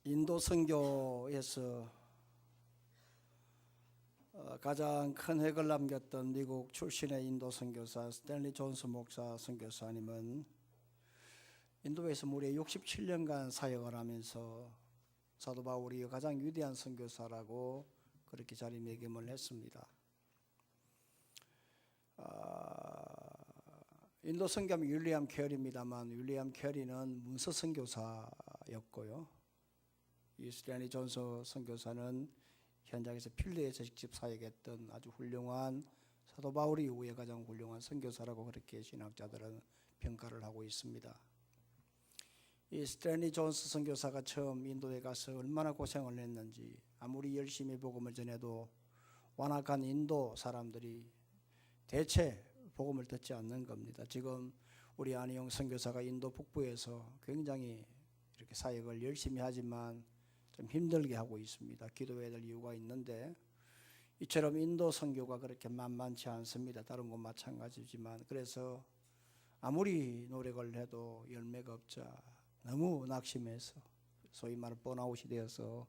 인도 선교에서 가장 큰 획을 남겼던 미국 출신의 인도 선교사 스탠리 존스 목사 선교사님은 인도에서 무려 67년간 사역을 하면서 사도 바울이 가장 위대한 선교사라고 그렇게 자리매김을 했습니다. 인도 선교하면 윌리엄 캐리입니다만 윌리엄 캐리는 문서 선교사였고요. 이 스탠리 존스 선교사는 현장에서 필드에서 직접 사역했던 아주 훌륭한 사도 바울 이후에 가장 훌륭한 선교사라고 그렇게 신학자들은 평가를 하고 있습니다. 이 스탠리 존스 선교사가 처음 인도에 가서 얼마나 고생을 했는지, 아무리 열심히 복음을 전해도 완악한 인도 사람들이 대체 복음을 듣지 않는 겁니다. 지금 우리 안희영 선교사가 인도 북부에서 굉장히 이렇게 사역을 열심히 하지만 좀 힘들게 하고 있습니다. 기도해야 될 이유가 있는데, 이처럼 인도 선교가 그렇게 만만치 않습니다. 다른 곳 마찬가지지만, 그래서 아무리 노력을 해도 열매가 없자 너무 낙심해서 소위 말하는 번아웃이 되어서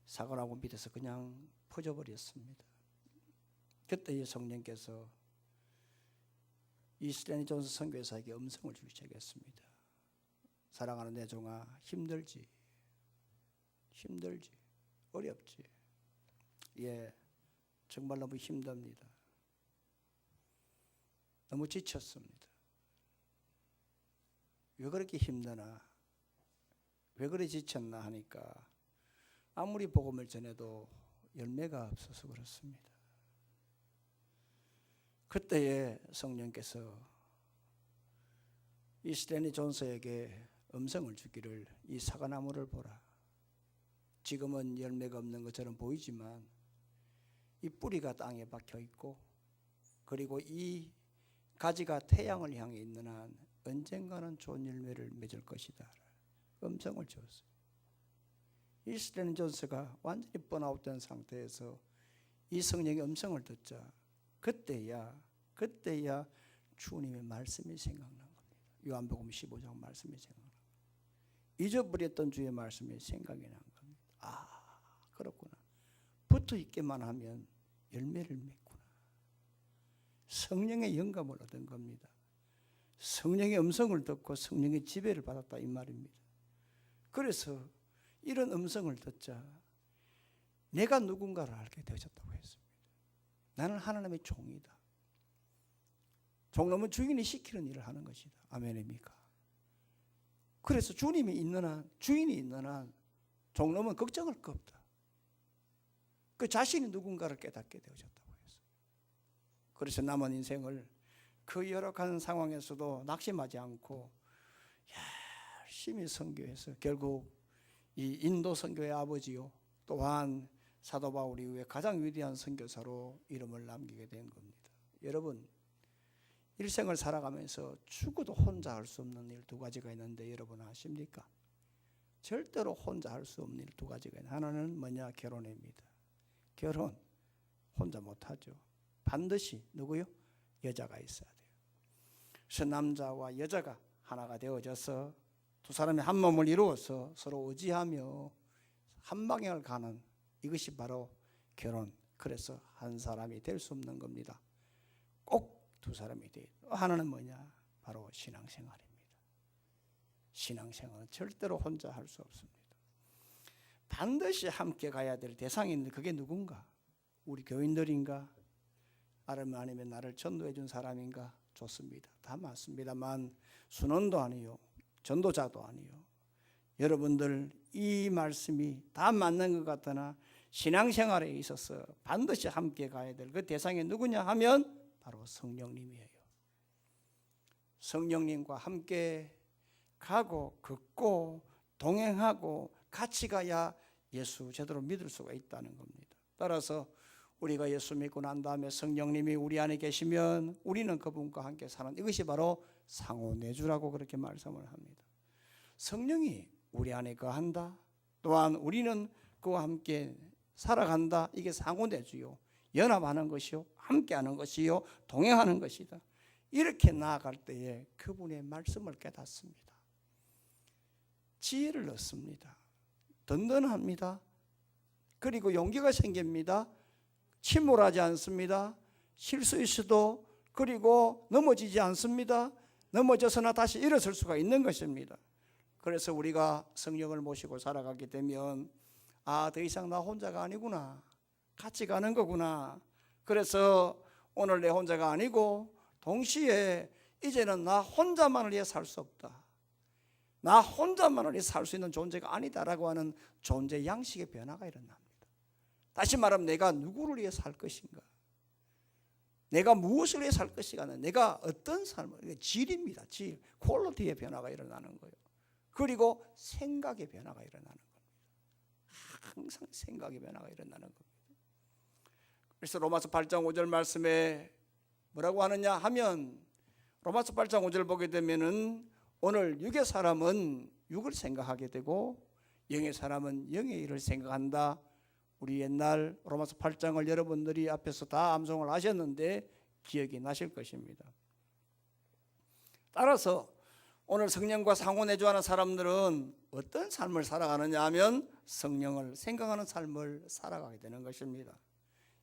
사고나고 밑에서 그냥 퍼져버렸습니다. 그때 이 성령께서 이 스탠리 존스 선교사에게 음성을 주기 시작했습니다. 사랑하는 내 종아, 힘들지, 어렵지. 예, 정말 너무 힘듭니다. 너무 지쳤습니다. 왜 그렇게 힘드나, 왜 그렇게 지쳤나 하니까 아무리 복음을 전해도 열매가 없어서 그렇습니다. 그때에 성령께서 이 스탠리 존스에게 음성을 주기를, 이 사과나무를 보라. 지금은 열매가 없는 것처럼 보이지만 이 뿌리가 땅에 박혀 있고, 그리고 이 가지가 태양을 향해 있는 한 언젠가는 좋은 열매를 맺을 것이다. 음성을 주었어요. 이 스탠리 존스가 완전히 번아웃된 상태에서 이 성령의 음성을 듣자 그때야 주님의 말씀이 생각난 겁니다. 요한복음 15장 말씀이 생각난 겁니다. 잊어버렸던 주의 말씀이 생각이 난 겁니다. 아, 그렇구나. 붙어 있기만 하면 열매를 맺구나. 성령의 영감을 얻은 겁니다. 성령의 음성을 듣고 성령의 지배를 받았다, 이 말입니다. 그래서 이런 음성을 듣자 내가 누군가를 알게 되셨다고 했습니다. 나는 하나님의 종이다. 종놈은 주인이 시키는 일을 하는 것이다. 아멘입니까? 그래서 주님이 있는 한, 주인이 있는 한 종놈은 걱정할 거 없다. 그 자신이 누군가를 깨닫게 되어졌다고 했어요. 그래서 남은 인생을 그 열악한 상황에서도 낙심하지 않고 열심히 선교해서 결국 이 인도 선교의 아버지요, 또한 사도 바울 이후에 가장 위대한 선교사로 이름을 남기게 된 겁니다. 여러분, 일생을 살아가면서 죽어도 혼자 할 수 없는 일 두 가지가 있는데 여러분 아십니까? 절대로 혼자 할 수 없는 일 두 가지가 있는데, 하나는 뭐냐? 결혼입니다. 결혼 혼자 못하죠. 반드시 누구요? 여자가 있어야 돼요. 그래서 남자와 여자가 하나가 되어져서 두 사람이 한 몸을 이루어서 서로 의지하며 한 방향을 가는, 이것이 바로 결혼. 그래서 한 사람이 될 수 없는 겁니다. 꼭 두 사람이 돼요. 하나는 뭐냐? 바로 신앙생활입니다. 신앙생활은 절대로 혼자 할 수 없습니다. 반드시 함께 가야 될 대상이 있는데 그게 누군가? 우리 교인들인가? 아니면 나를 전도해 준 사람인가? 좋습니다. 다 맞습니다만 순원도 아니요, 전도자도 아니요. 여러분들 이 말씀이 다 맞는 것 같으나 신앙생활에 있어서 반드시 함께 가야 될 그 대상이 누구냐 하면 바로 성령님이에요. 성령님과 함께 가고 걷고 동행하고 같이 가야 예수 제대로 믿을 수가 있다는 겁니다. 따라서 우리가 예수 믿고 난 다음에 성령님이 우리 안에 계시면 우리는 그분과 함께 사는, 이것이 바로 상호내주라고 그렇게 말씀을 합니다. 성령이 우리 안에 거한다, 또한 우리는 그와 함께 살아간다. 이게 상호내주요, 연합하는 것이요, 함께하는 것이요, 동행하는 것이다. 이렇게 나아갈 때에 그분의 말씀을 깨닫습니다. 지혜를 얻습니다. 든든합니다. 그리고 용기가 생깁니다. 침몰하지 않습니다. 실수했어도 그리고 넘어지지 않습니다. 넘어져서나 다시 일어설 수가 있는 것입니다. 그래서 우리가 성령을 모시고 살아가게 되면 더 이상 나 혼자가 아니구나. 같이 가는 거구나. 그래서 오늘 내 혼자가 아니고 동시에 이제는 나 혼자만을 위해 살 수 없다. 나 혼자만을 위해 살 수 있는 존재가 아니다라고 하는 존재 양식의 변화가 일어납니다. 다시 말하면 내가 누구를 위해 살 것인가? 내가 무엇을 위해 살 것인가? 내가 어떤 삶을, 질입니다. 질, 퀄리티의 변화가 일어나는 거예요. 그리고 생각의 변화가 일어나는 겁니다. 항상 생각의 변화가 일어나는 겁니다. 그래서 로마서 8장 5절 말씀에 뭐라고 하느냐 하면 로마서 8장 5절 보게 되면은 오늘 육의 사람은 육을 생각하게 되고 영의 사람은 영의 일을 생각한다. 우리 옛날 로마서 8장을 여러분들이 앞에서 다 암송을 하셨는데 기억이 나실 것입니다. 따라서 오늘 성령과 상호내주하는 사람들은 어떤 삶을 살아가느냐 하면 성령을 생각하는 삶을 살아가게 되는 것입니다.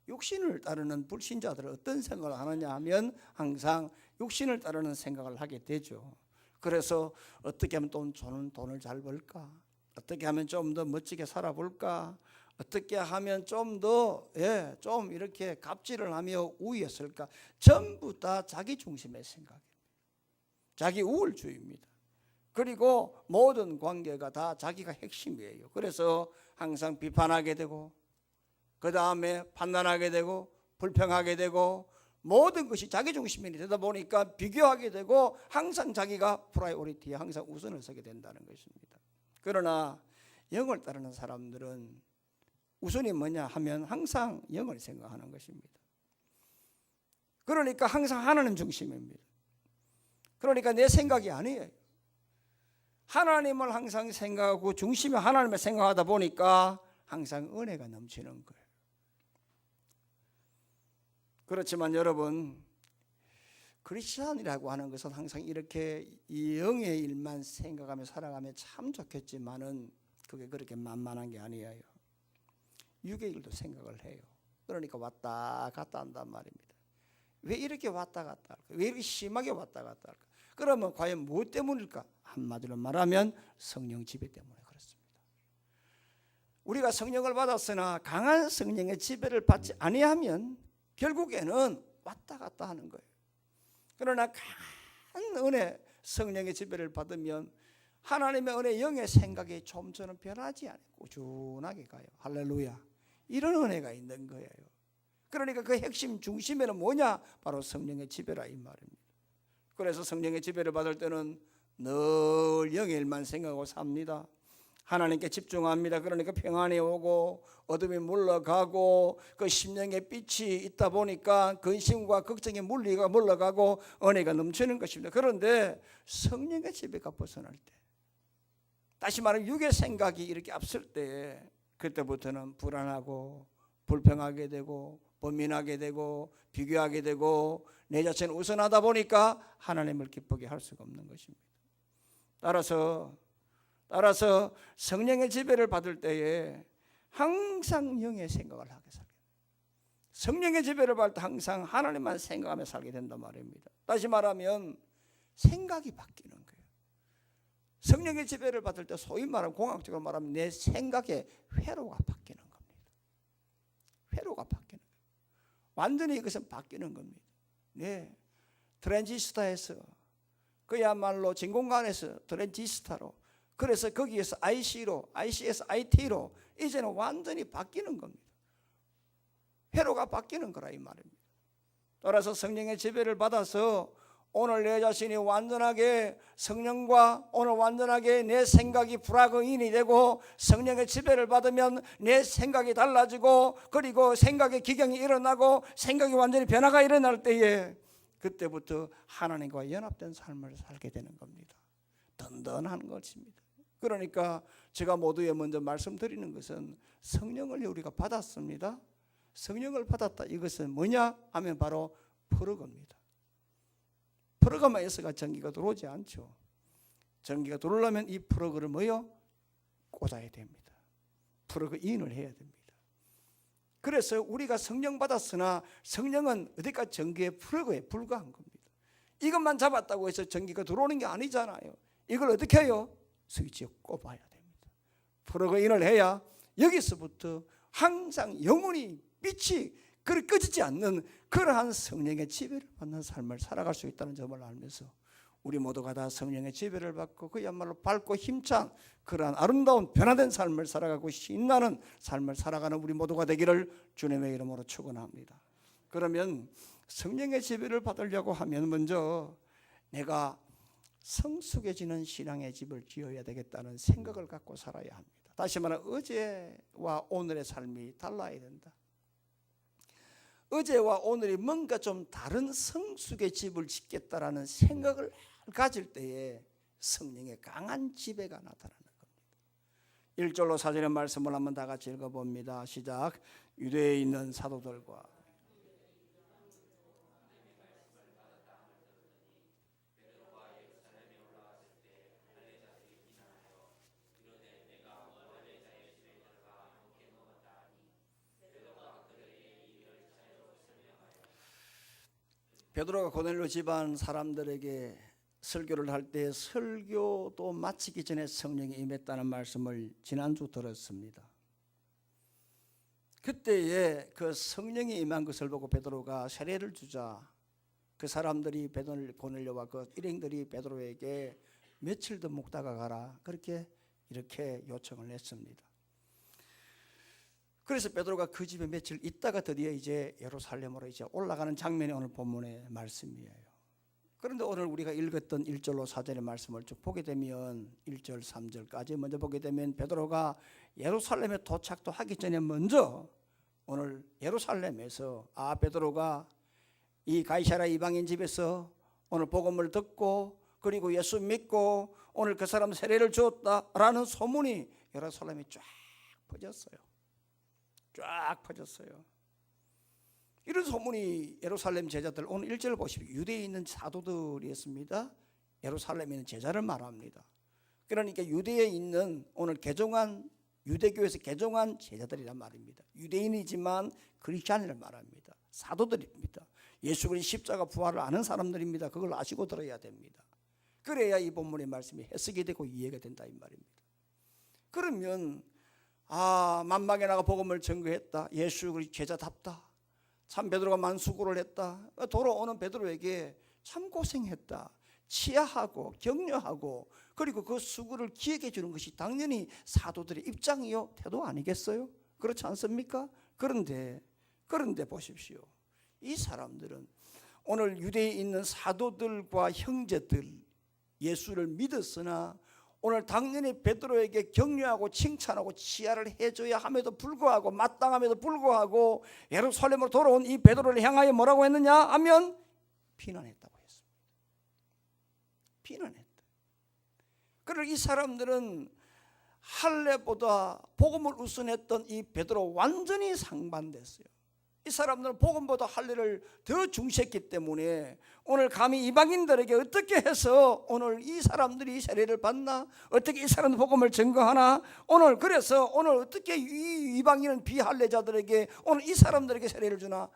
육신을 따르는 불신자들은 어떤 생각을 하느냐 하면 항상 육신을 따르는 생각을 하게 되죠. 그래서 어떻게 하면 돈을 잘 벌까? 어떻게 하면 좀 더 멋지게 살아볼까? 어떻게 하면 좀 더 좀 이렇게 갑질을 하며 우위했을까? 전부 다 자기 중심의 생각입니다. 자기 우월주의입니다. 그리고 모든 관계가 다 자기가 핵심이에요. 그래서 항상 비판하게 되고 그 다음에 판단하게 되고 불평하게 되고 모든 것이 자기 중심이 되다 보니까 비교하게 되고 항상 자기가 프라이오리티에 항상 우선을 서게 된다는 것입니다. 그러나 영을 따르는 사람들은 우선이 뭐냐 하면 항상 영을 생각하는 것입니다. 그러니까 항상 하나님 중심입니다. 그러니까 내 생각이 아니에요. 하나님을 항상 생각하고 중심에 하나님을 생각하다 보니까 항상 은혜가 넘치는 거예요. 그렇지만 여러분, 크리스찬이라고 하는 것은 항상 이렇게 이 영의 일만 생각하며 살아가면 참 좋겠지만은 그게 그렇게 만만한 게 아니에요. 육의 일도 생각을 해요. 그러니까 왔다 갔다 한단 말입니다. 왜 이렇게 왔다 갔다 할까? 왜 이렇게 심하게 왔다 갔다 할까? 그러면 과연 무엇 때문일까? 한마디로 말하면 성령 지배 때문에 그렇습니다. 우리가 성령을 받았으나 강한 성령의 지배를 받지 아니하면 결국에는 왔다 갔다 하는 거예요. 그러나 강한 은혜 성령의 지배를 받으면 하나님의 은혜 영의 생각이 좀처럼 변하지 않고 꾸준하게 가요. 할렐루야. 이런 은혜가 있는 거예요. 그러니까 그 핵심 중심에는 뭐냐? 바로 성령의 지배라 이 말입니다. 그래서 성령의 지배를 받을 때는 늘 영의 일만 생각하고 삽니다. 하나님께 집중합니다. 그러니까 평안이 오고 어둠이 물러가고 그 심령의 빛이 있다 보니까 근심과 걱정의 물리가 물러가고 은혜가 넘치는 것입니다. 그런데 성령의 지배가 벗어날 때, 다시 말하면 육의 생각이 이렇게 앞설 때, 그때부터는 불안하고 불평하게 되고 범민하게 되고 비교하게 되고 내 자신을 우선하다 보니까 하나님을 기쁘게 할 수가 없는 것입니다. 따라서 성령의 지배를 받을 때에 항상 영의 생각을 하게 살게 됩니다. 성령의 지배를 받을 때 항상 하나님만 생각하며 살게 된단 말입니다. 다시 말하면 생각이 바뀌는 거예요. 성령의 지배를 받을 때 소위 말하면 공학적으로 말하면 내 생각의 회로가 바뀌는 겁니다. 회로가 바뀌는 거예요. 완전히 이것은 바뀌는 겁니다. 네, 트랜지스타에서 그야말로 진공관에서 트랜지스타로, 그래서 거기에서 IC로, IC에서 IT로 이제는 완전히 바뀌는 겁니다. 회로가 바뀌는 거라 이 말입니다. 따라서 성령의 지배를 받아서 오늘 내 자신이 완전하게 성령과 오늘 완전하게 내 생각이 불화거인이 되고 성령의 지배를 받으면 내 생각이 달라지고 그리고 생각의 기경이 일어나고 생각이 완전히 변화가 일어날 때에 그때부터 하나님과 연합된 삶을 살게 되는 겁니다. 든든한 것입니다. 그러니까 제가 모두에 먼저 말씀드리는 것은 성령을 우리가 받았습니다. 성령을 받았다. 이것은 뭐냐 하면 바로 프로그입니다. 프로그램에서가 전기가 들어오지 않죠. 전기가 들어오려면 이 프로그램을 뭐요? 꽂아야 됩니다. 플러그인을 해야 됩니다. 그래서 우리가 성령 받았으나 성령은 어디까지 전기의 플러그에 불과한 겁니다. 이것만 잡았다고 해서 전기가 들어오는 게 아니잖아요. 이걸 어떻게 해요? 스위치에 꼽아야 됩니다. 플러그인을 해야 여기서부터 항상 영원히 빛이 그리 꺼지지 않는 그러한 성령의 지배를 받는 삶을 살아갈 수 있다는 점을 알면서 우리 모두가 다 성령의 지배를 받고 그야말로 밝고 힘찬 그러한 아름다운 변화된 삶을 살아가고 신나는 삶을 살아가는 우리 모두가 되기를 주님의 이름으로 축원합니다. 그러면 성령의 지배를 받으려고 하면 먼저 내가 성숙해지는 신앙의 집을 지어야 되겠다는 생각을 갖고 살아야 합니다. 다시 말하면 어제와 오늘의 삶이 달라야 된다. 어제와 오늘이 뭔가 좀 다른 성숙의 집을 짓겠다라는 생각을 가질 때에 성령의 강한 지배가 나타나는 겁니다. 1절로 4절의 말씀을 한번 다 같이 읽어봅니다. 시작. 유대에 있는 사도들과 베드로가 고넬료 집안 사람들에게 설교를 할 때 설교도 마치기 전에 성령이 임했다는 말씀을 지난주 들었습니다. 그때에 그 성령이 임한 것을 보고 베드로가 세례를 주자 그 사람들이 고넬료와 그 일행들이 베드로에게 며칠 더 묵다가 가라 이렇게 요청을 했습니다. 그래서 베드로가 그 집에 며칠 있다가 드디어 이제 예루살렘으로 이제 올라가는 장면이 오늘 본문의 말씀이에요. 그런데 오늘 우리가 읽었던 1절로 4절의 말씀을 쭉 보게 되면 1절 3절까지 먼저 보게 되면 베드로가 예루살렘에 도착도 하기 전에 먼저 오늘 예루살렘에서 베드로가 이 가이사랴 이방인 집에서 오늘 복음을 듣고 그리고 예수 믿고 오늘 그 사람 세례를 주었다라는 소문이 예루살렘에 쫙 퍼졌어요. 쫙 퍼졌어요. 이런 소문이 예루살렘 제자들, 오늘 1절 보시면 유대에 있는 사도들이었습니다. 예루살렘에 있는 제자를 말합니다. 그러니까 유대에 있는 오늘 유대교에서 개종한 제자들이란 말입니다. 유대인이지만 그리스도인을 말합니다. 사도들입니다. 예수 그리스도 십자가 부활을 아는 사람들입니다. 그걸 아시고 들어야 됩니다. 그래야 이 본문의 말씀이 해석이 되고 이해가 된다 이 말입니다. 그러면 만방에 나가 복음을 전거했다. 예수 그리스도 제자답다. 참 베드로가 만수고를 했다. 돌아오는 베드로에게 참 고생했다. 치하하고 격려하고 그리고 그 수고를 기억해 주는 것이 당연히 사도들의 입장이요 태도 아니겠어요? 그렇지 않습니까? 그런데 보십시오. 이 사람들은 오늘 유대에 있는 사도들과 형제들 예수를 믿었으나 오늘 당연히 베드로에게 격려하고 칭찬하고 치하를 해줘야 함에도 불구하고 마땅함에도 불구하고 예루살렘으로 돌아온 이 베드로를 향하여 뭐라고 했느냐 하면 비난했다고 했습니다. 비난했다. 그리고 이 사람들은 할례보다 복음을 우선했던 이 베드로 완전히 상반됐어요. 이 사람들은 복음보다 할례를 더 중시했기 때문에 오늘 감히 이방인들에게 어떻게 해서 오늘 이 사람들이 세례를 받나, 어떻게 이 사람들 복음을 증거하나, 그래서 오늘 어떻게 이 이방인은 비할례자들에게 오늘 이 사람들에게 세례를 주나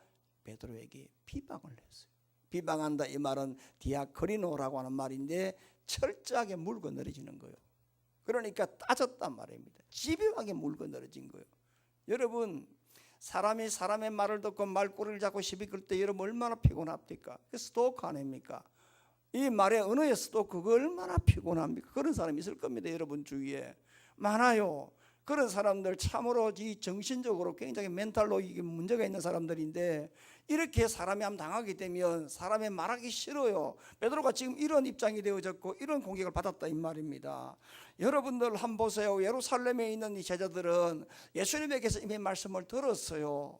베드로에게 비방을 했어요. 비방한다 이 말은 디아크리노라고 하는 말인데 철저하게 물고 늘어지는 거예요. 그러니까 따졌단 말입니다. 집요하게 물고 늘어진 거예요. 여러분, 사람이 사람의 말을 듣고 말꼬리를 잡고 시비 끌 때 여러분 얼마나 피곤합니까? 스토커 아닙니까? 이 말의 언어의 스토커가 얼마나 피곤합니까? 그런 사람이 있을 겁니다. 여러분 주위에 많아요. 그런 사람들 참으로 정신적으로 굉장히 멘탈로 이게 문제가 있는 사람들인데 이렇게 사람이 한번 당하게 되면 사람의 말하기 싫어요. 베드로가 지금 이런 입장이 되어졌고 이런 공격을 받았다 이 말입니다. 여러분들 한번 보세요. 예루살렘에 있는 이 제자들은 예수님에게서 이미 말씀을 들었어요.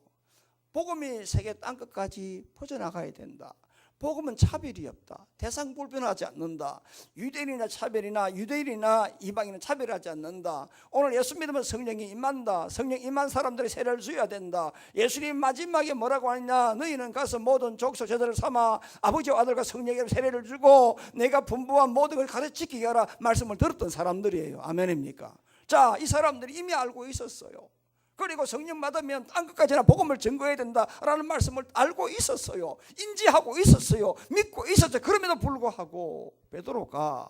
복음이 세계 땅끝까지 퍼져나가야 된다. 복음은 차별이 없다. 대상 불변하지 않는다. 유대인이나 차별이나 유대인이나 이방인은 차별하지 않는다. 오늘 예수 믿으면 성령이 임한다. 성령 임한 사람들이 세례를 줘야 된다. 예수님 마지막에 뭐라고 하느냐, 너희는 가서 모든 족속 제자를 삼아 아버지와 아들과 성령에게 세례를 주고 내가 분부한 모든 걸 가르치게 하라 말씀을 들었던 사람들이에요. 아멘입니까? 자, 이 사람들이 이미 알고 있었어요. 그리고 성령 받으면 땅끝까지나 복음을 전거해야 된다라는 말씀을 알고 있었어요. 인지하고 있었어요. 믿고 있었어요. 그럼에도 불구하고 베드로가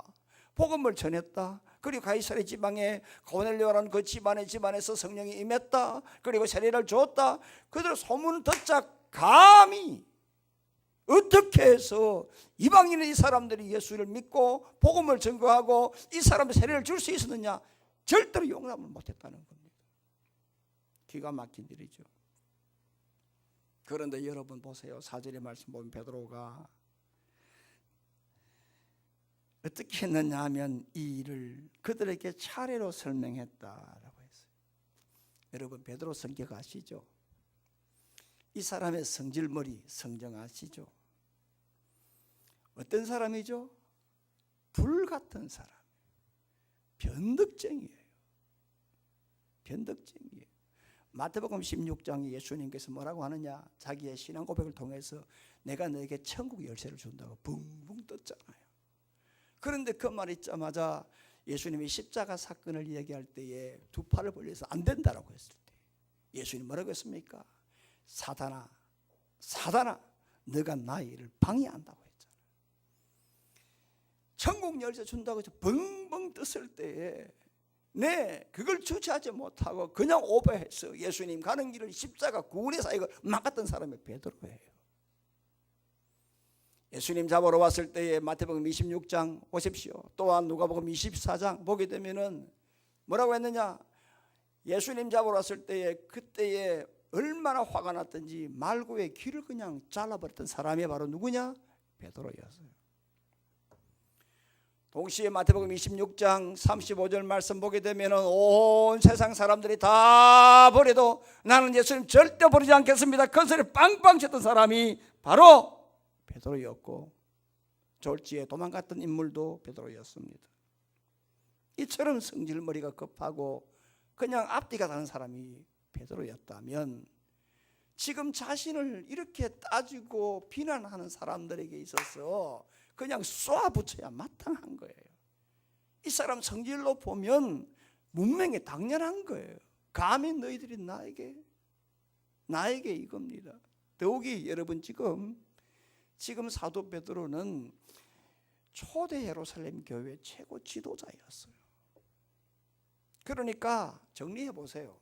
복음을 전했다. 그리고 가이사랴 지방에 고넬료라는 그 집안에서 성령이 임했다. 그리고 세례를 줬다. 그대로 소문 듣자 감히 어떻게 해서 이방인의 이 사람들이 예수를 믿고 복음을 전거하고 이 사람의 세례를 줄 수 있었느냐? 절대로 용납을 못했다는 겁니다. 기가 막힌 일이죠. 그런데 여러분 보세요. 4절의 말씀 보면 베드로가 어떻게 했느냐 하면 이 일을 그들에게 차례로 설명했다라고 했어요. 여러분 베드로 성격 아시죠? 이 사람의 성질머리 성정 아시죠? 어떤 사람이죠? 불같은 사람, 변덕쟁이에요. 변덕쟁이에요. 마태복음 16장에 예수님께서 뭐라고 하느냐? 자기의 신앙 고백을 통해서 내가 너에게 천국 열쇠를 준다고 붕붕 떴잖아요. 그런데 그 말 있자마자 예수님이 십자가 사건을 얘기할 때에 두 팔을 벌려서 안 된다라고 했을 때 예수님 뭐라고 했습니까? 사단아, 사단아, 너가 나의 일을 방해한다고 했잖아요. 천국 열쇠 준다고 해서 벙벙 떴을 때에 그걸 주체하지 못하고 그냥 오버해서 예수님 가는 길을 십자가 구원의 사역을 막았던 사람이 베드로예요. 예수님 잡으러 왔을 때에 마태복음 26장 보십시오. 또한 누가복음 24장 보게 되면은 뭐라고 했느냐? 예수님 잡으러 왔을 때에 그때에 얼마나 화가 났던지 말고의 귀를 그냥 잘라버렸던 사람이 바로 누구냐? 베드로였어요. 동시에 마태복음 26장 35절 말씀 보게 되면은 온 세상 사람들이 다 버려도 나는 예수님 절대 버리지 않겠습니다. 큰 소리 빵빵 쳤던 사람이 바로 베드로였고 졸지에 도망갔던 인물도 베드로였습니다. 이처럼 성질머리가 급하고 그냥 앞뒤가 다른 사람이 베드로였다면 지금 자신을 이렇게 따지고 비난하는 사람들에게 있어서 그냥 쏘아붙여야 마땅한 거예요. 이 사람 성질로 보면 문명에 당연한 거예요. 감히 너희들이 나에게 이겁니다. 더욱이 여러분 지금 사도 베드로는 초대 예루살렘 교회 최고 지도자였어요. 그러니까 정리해 보세요.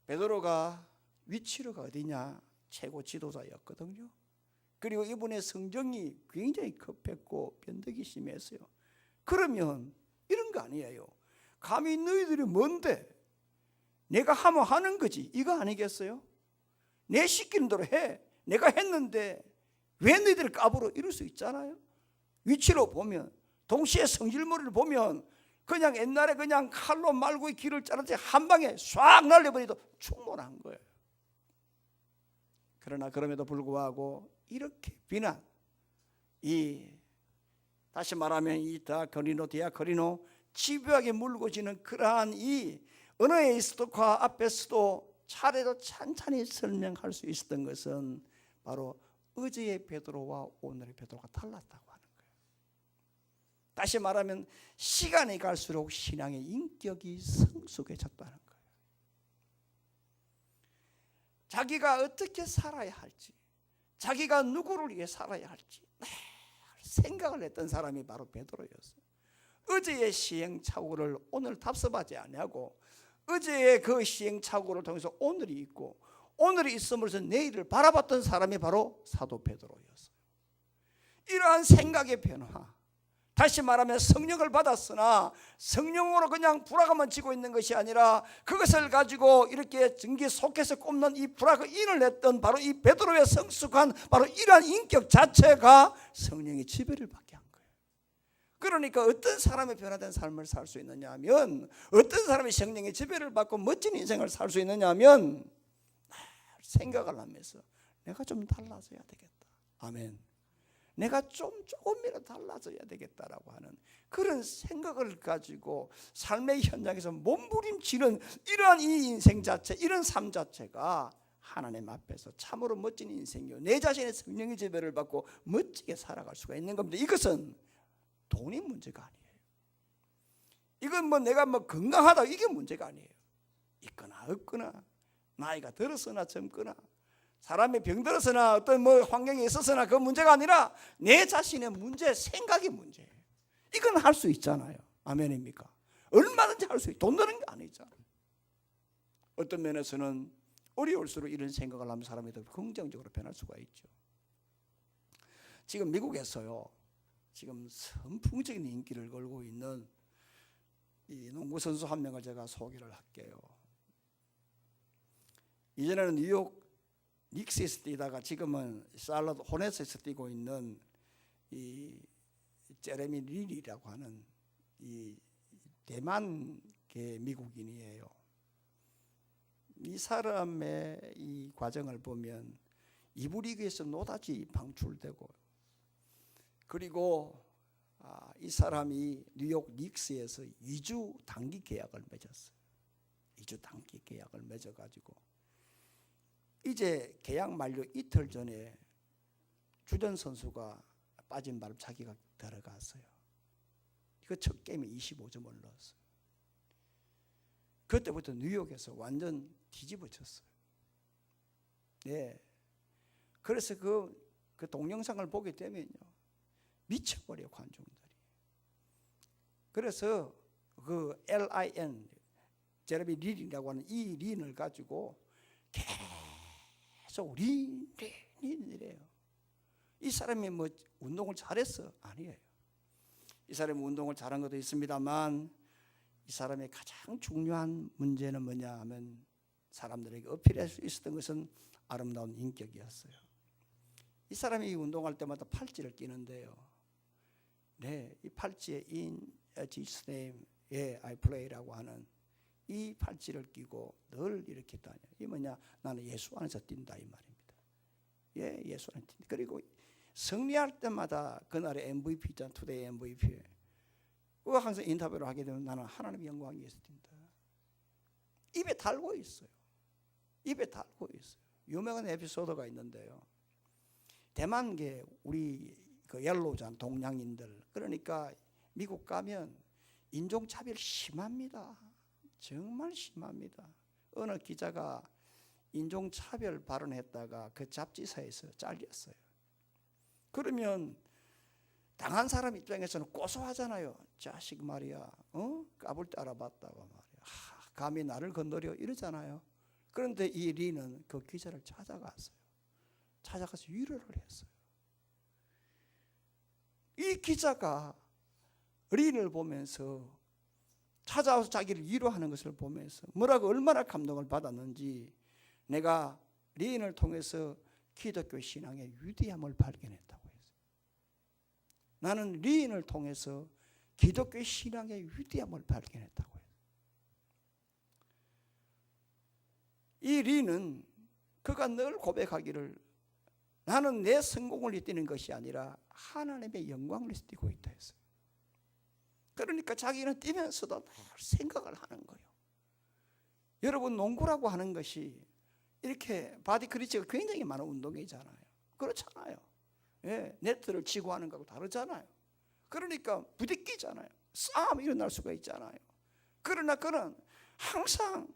베드로가 위치로가 어디냐? 최고 지도자였거든요. 그리고 이분의 성정이 굉장히 급했고 변덕이 심했어요. 그러면 이런 거 아니에요. 감히 너희들이 뭔데? 내가 하면 하는 거지. 이거 아니겠어요? 내 시키는 대로 해. 내가 했는데 왜 너희들을 까불어? 이럴 수 있잖아요. 위치로 보면 동시에 성질머리를 보면 그냥 옛날에 그냥 칼로 말고의 길을 자르지 한 방에 싹 날려버려도 충분한 거예요. 그러나 그럼에도 불구하고 이렇게 비난, 다시 말하면 이 디아코리노 집요하게 물고지는 그러한 이 언어의 스토커 앞에서도 차례로 찬찬히 설명할 수 있었던 것은 바로 어제의 베드로와 오늘의 베드로가 달랐다고 하는 거예요. 다시 말하면 시간이 갈수록 신앙의 인격이 성숙해졌다는 거예요. 자기가 어떻게 살아야 할지, 자기가 누구를 위해 살아야 할지 생각을 했던 사람이 바로 베드로였어요. 어제의 시행착오를 오늘 답습하지 아니하고 어제의 그 시행착오를 통해서 오늘이 있고 오늘이 있음으로써 내일을 바라봤던 사람이 바로 사도 베드로였어요. 이러한 생각의 변화, 다시 말하면 성령을 받았으나 성령으로 그냥 불화가만 지고 있는 것이 아니라 그것을 가지고 이렇게 전기 속에서 꼽는 이 불화가 인을 냈던 바로 이 베드로의 성숙한 바로 이러한 인격 자체가 성령의 지배를 받게 한 거예요. 그러니까 어떤 사람의 변화된 삶을 살 수 있느냐 하면, 어떤 사람이 성령의 지배를 받고 멋진 인생을 살 수 있느냐 하면 생각을 하면서 내가 좀 달라져야 되겠다. 아멘. 내가 조금이라도 달라져야 되겠다라고 하는 그런 생각을 가지고 삶의 현장에서 몸부림치는 이러한 이 인생 자체, 이런 삶 자체가 하나님 앞에서 참으로 멋진 인생이요, 내 자신의 성령의 지배를 받고 멋지게 살아갈 수가 있는 겁니다. 이것은 돈이 문제가 아니에요. 이건 뭐 내가 뭐 건강하다 이게 문제가 아니에요. 있거나 없거나 나이가 들었으나 젊거나 사람이 병들었으나 어떤 뭐 환경에 있었으나 그 문제가 아니라 내 자신의 문제, 생각의 문제예요. 이건 할 수 있잖아요. 아멘입니까? 얼마든지 할 수 있어요. 돈 드는 게 아니잖아요. 어떤 면에서는 어려울수록 이런 생각을 하면 사람이 더 긍정적으로 변할 수가 있죠. 지금 미국에서요, 지금 선풍적인 인기를 걸고 있는 이 농구 선수 한 명을 제가 소개를 할게요. 이전에는 뉴욕 닉스에서 뛰다가 지금은 샬럿 호넷에서 뛰고 있는 이 제레미 린이라고 하는 이 대만계 미국인이에요. 이 사람의 이 과정을 보면 2부 리그에서 노다지 방출되고, 그리고 이 사람이 뉴욕 닉스에서 2주 단기 계약을 맺었어요. 2주 단기 계약을 맺어가지고 이제 계약 만료 이틀 전에 주전 선수가 빠진 바람 자기가 들어갔어요. 그 첫 게임에 25점을 넣었어요. 그때부터 뉴욕에서 완전 뒤집어졌어요. 네. 그래서 그 동영상을 보게 되면요, 미쳐버려요, 관중들이. 그래서 그 LIN, 제레미 린이라고 하는 이 린을 가지고 계속 린이래요. 이 사람이 뭐 운동을 잘했어? 아니에요. 이 사람이 운동을 잘한 것도 있습니다만 이 사람의 가장 중요한 문제는 뭐냐 하면 사람들에게 어필할 수 있었던 것은 아름다운 인격이었어요. 이 사람이 운동할 때마다 팔찌를 끼는데요, 네, 이 팔찌에 In Jesus' name I play라고 하는 이 팔찌를 끼고 늘 이렇게 다녀요. 이 뭐냐? 나는 예수 안에서 뛴다 이 말입니다. 예, 예수 안에서 뛴다. 그리고 승리할 때마다 그날의 MVP잖아, 투데이 MVP. 그거 항상 인터뷰를 하게 되면 나는 하나님의 영광 위해서 뛴다. 입에 달고 있어요. 입에 달고 있어요. 유명한 에피소드가 있는데요. 대만계 우리 그 옐로우잔 동양인들, 그러니까 미국 가면 인종차별 심합니다. 정말 심합니다. 어느 기자가 인종차별 발언했다가 그 잡지사에서 잘렸어요. 그러면 당한 사람 입장에서는 고소하잖아요. 자식 말이야, 까불 때 알아봤다고 말이야. 감히 나를 건드려 이러잖아요. 그런데 이 리는 그 기자를 찾아갔어요. 찾아가서 위로를 했어요. 이 기자가 린을 보면서 찾아와서 자기를 위로하는 것을 보면서 뭐라고 얼마나 감동을 받았는지, 내가 린을 통해서 기독교 신앙의 위대함을 발견했다고 했어요. 나는 린을 통해서 기독교 신앙의 위대함을 발견했다고 했어요. 이 린은 그가 늘 고백하기를 나는 내 성공을 위해 뛰는 것이 아니라 하나님의 영광을 위해서 뛰고 있다 했어요. 그러니까 자기는 뛰면서도 늘 생각을 하는 거예요. 여러분, 농구라고 하는 것이 이렇게 바디 크리치가 굉장히 많은 운동이잖아요. 그렇잖아요. 예, 네트를 치고 하는 거하고 다르잖아요. 그러니까 부딪히잖아요. 싸움이 일어날 수가 있잖아요. 그러나 그는 항상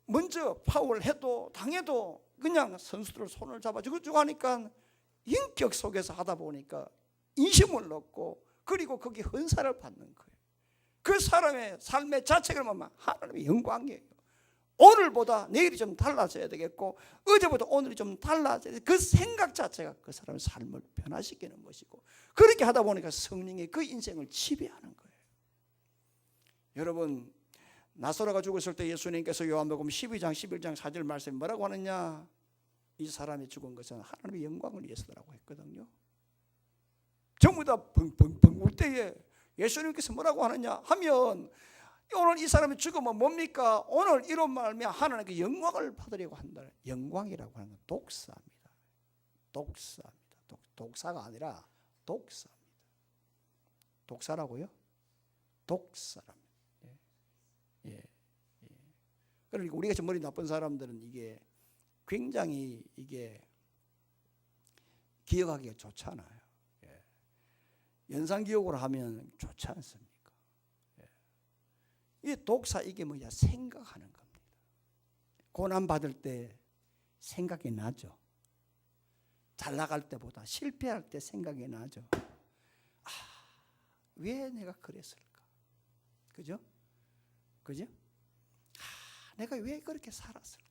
먼저 파울을 해도 당해도 그냥 선수들 손을 잡아주고 하니까 인격 속에서 하다 보니까 인심을 얻고, 그리고 거기 헌사를 받는 거예요. 그 사람의 삶의 자체가 보면 하나님의 영광이에요. 오늘보다 내일이 좀 달라져야 되겠고, 어제보다 오늘이 좀 달라져야 돼. 그 생각 자체가 그 사람의 삶을 변화시키는 것이고, 그렇게 하다 보니까 성령이 그 인생을 지배하는 거예요. 여러분, 나사로가 죽었을 때 예수님께서 요한복음 12장 11장 4절 말씀에 뭐라고 하느냐? 이 사람이 죽은 것은 하나님의 영광을 위해서라고 했거든요. 전부 다 벙벙벙 울 때에 예수님께서 뭐라고 하느냐 하면, 오늘 이 사람이 죽으면 뭡니까? 오늘 이런 말하면 하나님께 영광을 받으려고 한다. 영광이라고 하는 건 독사입니다. 독사입니다. 독사가 아니라 독사입니다. 독사라고요? 독사랍니다. 예. 그러니까 우리가 좀 머리 나쁜 사람들은 이게 굉장히 이게 기억하기가 좋잖아요. 예. 연상 기억으로 하면 좋지 않습니까? 예. 이 독사 이게 뭐냐? 생각하는 겁니다. 고난 받을 때 생각이 나죠. 잘 나갈 때보다 실패할 때 생각이 나죠. 아, 왜 내가 그랬을까? 그죠? 그죠? 아, 내가 왜 그렇게 살았을까?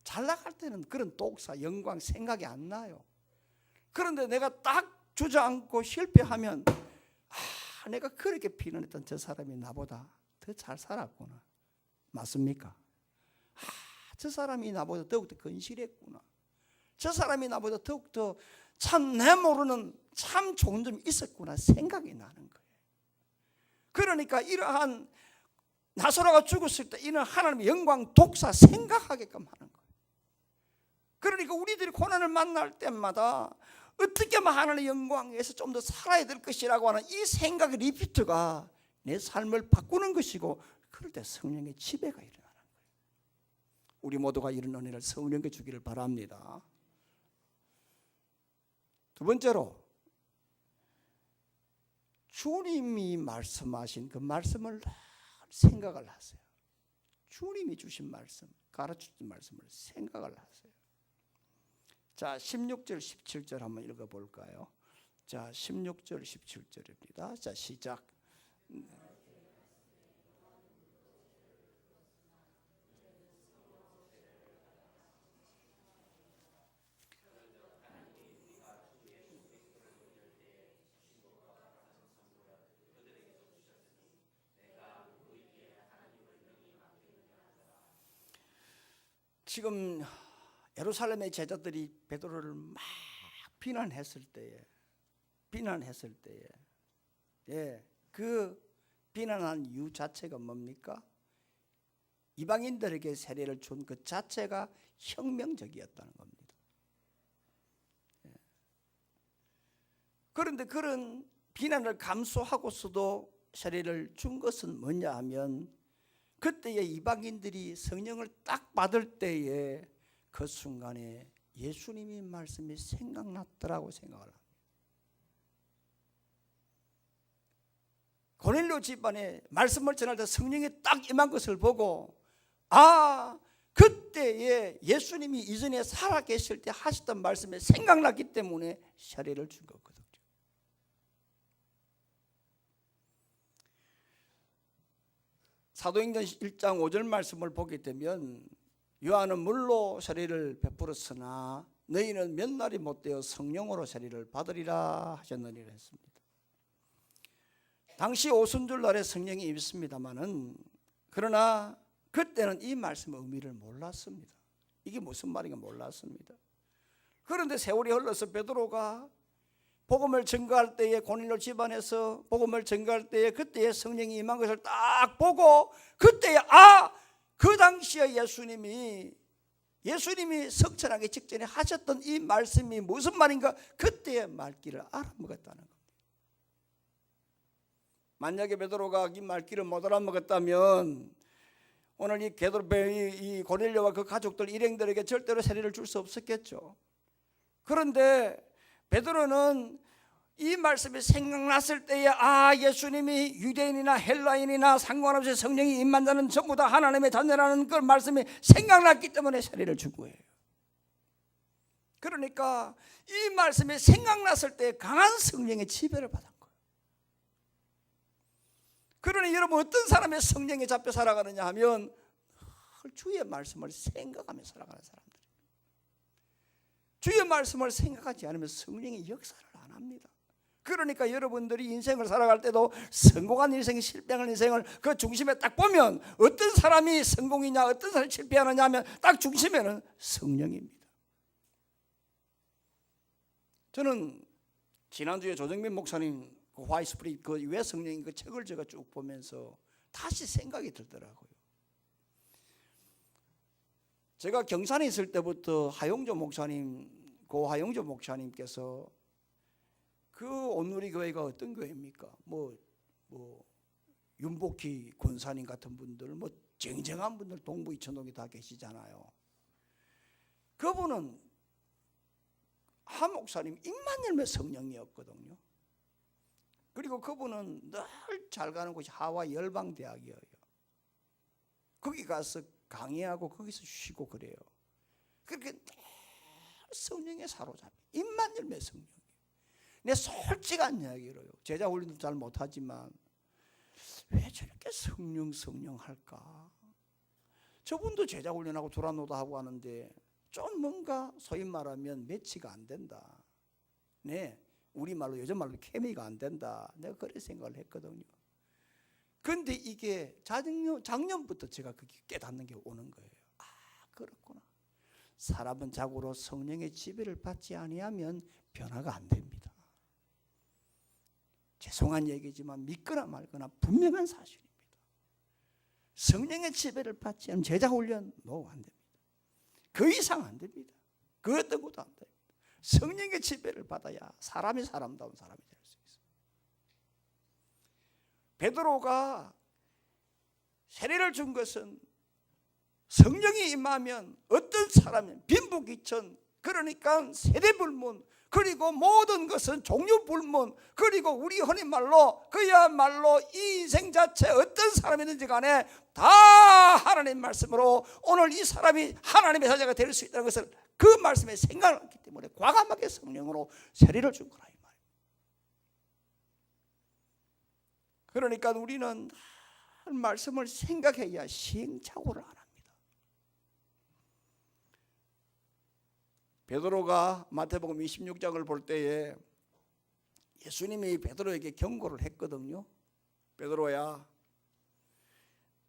잘 나갈 때는 그런 독사, 영광 생각이 안 나요. 그런데 내가 딱 주저앉고 실패하면 아, 내가 그렇게 비난했던 저 사람이 나보다 더 잘 살았구나. 맞습니까? 아, 저 사람이 나보다 더욱더 건실했구나. 저 사람이 나보다 더욱더 참 내 모르는 참 좋은 점이 있었구나 생각이 나는 거예요. 그러니까 이러한 나사로가 죽었을 때 이런 하나님의 영광 독사 생각하게끔 하는 거예요. 그러니까 우리들이 고난을 만날 때마다 어떻게 하면 하나님의 영광에서 좀 더 살아야 될 것이라고 하는 이 생각의 리피트가 내 삶을 바꾸는 것이고, 그럴 때 성령의 지배가 일어나는 거예요. 우리 모두가 이런 은혜를 성령께 주기를 바랍니다. 두 번째로, 주님이 말씀하신 그 말씀을 생각을 하세요. 주님이 주신 말씀, 가르쳐주신 말씀을 생각을 하세요. 자, 16절 17절 한번 읽어볼까요? 자, 16절 17절입니다. 자, 시작. 지금 예루살렘의 제자들이 베드로를 막 비난했을 때에 그 비난한 이유 자체가 뭡니까? 이방인들에게 세례를 준 그 자체가 혁명적이었다는 겁니다. 그런데 그런 비난을 감수하고서도 세례를 준 것은 뭐냐 하면, 그때에 이방인들이 성령을 딱 받을 때에 그 순간에 예수님의 말씀이 생각났더라고 생각을 합니다. 고넬료 집안에 말씀을 전할 때 성령이 딱 임한 것을 보고, 아, 그때에 예수님이 이전에 살아계실 때 하셨던 말씀이 생각났기 때문에 세례를 준 거거든요. 사도행전 1장 5절 말씀을 보게 되면, 요한은 물로 세례를 베풀었으나 너희는 몇 날이 못되어 성령으로 세례를 받으리라 하셨느니라 했습니다. 당시 오순절날에 성령이 임했습니다마는, 그러나 그때는 이 말씀의 의미를 몰랐습니다. 이게 무슨 말인가 몰랐습니다. 그런데 세월이 흘러서 베드로가 복음을 전가할 때에, 고넬료 집안에서 복음을 전가할 때에 그때에 성령이 임한 것을 딱 보고, 그때에 그 당시에 예수님이 석천하기 직전에 하셨던 이 말씀이 무슨 말인가, 그때의 말귀를 알아먹었다는 겁니다. 만약에 베드로가 이 말귀를 못 알아먹었다면 오늘 이 고넬료와 그 가족들 일행들에게 절대로 세례를 줄 수 없었겠죠. 그런데 베드로는 이 말씀이 생각났을 때에 예수님이 유대인이나 헬라인이나 상관없이 성령이 임한 자는 전부 다 하나님의 자녀라는 그 말씀이 생각났기 때문에 세례를 준 거예요. 그러니까 이 말씀이 생각났을 때 강한 성령의 지배를 받은 거예요. 그러니 여러분, 어떤 사람의 성령에 잡혀 살아가느냐 하면 주의 말씀을 생각하며 살아가는 사람들. 주의 말씀을 생각하지 않으면 성령의 역사를 안 합니다. 그러니까 여러분들이 인생을 살아갈 때도 성공한 인생, 실패한 인생을 그 중심에 딱 보면 어떤 사람이 성공이냐, 어떤 사람이 실패하느냐 하면 딱 중심에는 성령입니다. 저는 지난주에 조정민 목사님 그 화이트스프릿 그 왜 성령인 그 책을 제가 쭉 보면서 다시 생각이 들더라고요. 제가 경산에 있을 때부터 하용조 목사님께서 그 온누리 교회가 어떤 교회입니까? 윤복희 권사님 같은 분들, 쟁쟁한 분들 동부 이천동에 다 계시잖아요. 그분은 하 목사님 입만 열면 성령이었거든요. 그리고 그분은 늘 잘 가는 곳이 하와이 열방대학이에요. 거기 가서 강의하고 거기서 쉬고 그래요. 그렇게 성령에 사로잡혀 입만 열면 성령. 내 솔직한 이야기로요. 제자 훈련도 잘 못하지만 왜 저렇게 성령 할까? 저분도 제자 훈련하고 두란노도 하고 하는데 좀 뭔가 소위 말하면 매치가 안 된다. 네, 우리말로 요즘 말로 케미가 안 된다. 내가 그런 생각을 했거든요. 근데 이게 작년부터 제가 그게 깨닫는 게 오는 거예요. 아, 그렇구나. 사람은 자고로 성령의 지배를 받지 아니하면 변화가 안 됩니다. 죄송한 얘기지만 믿거나 말거나 분명한 사실입니다. 성령의 지배를 받지 않으면 제자 훈련 안 됩니다. 그 이상 안 됩니다. 그 어떤 것도 안 됩니다. 성령의 지배를 받아야 사람이 사람다운 사람이 될 수 있어요. 베드로가 세례를 준 것은 성령이 임하면 어떤 사람이 빈부귀천, 그러니까 세대불문, 그리고 모든 것은 종류불문, 그리고 우리 흔히 말로 그야말로 이 인생 자체 어떤 사람이든지 간에 다 하나님 말씀으로 오늘 이 사람이 하나님의 자녀가 될 수 있다는 것을 그 말씀에 생각을 했기 때문에 과감하게 성령으로 세례를 준 거라 이 말이에요. 그러니까 우리는 말씀을 생각해야 시행착오를 안 합니다. 베드로가 마태복음 26장을 볼 때에 예수님이 베드로에게 경고를 했거든요. 베드로야,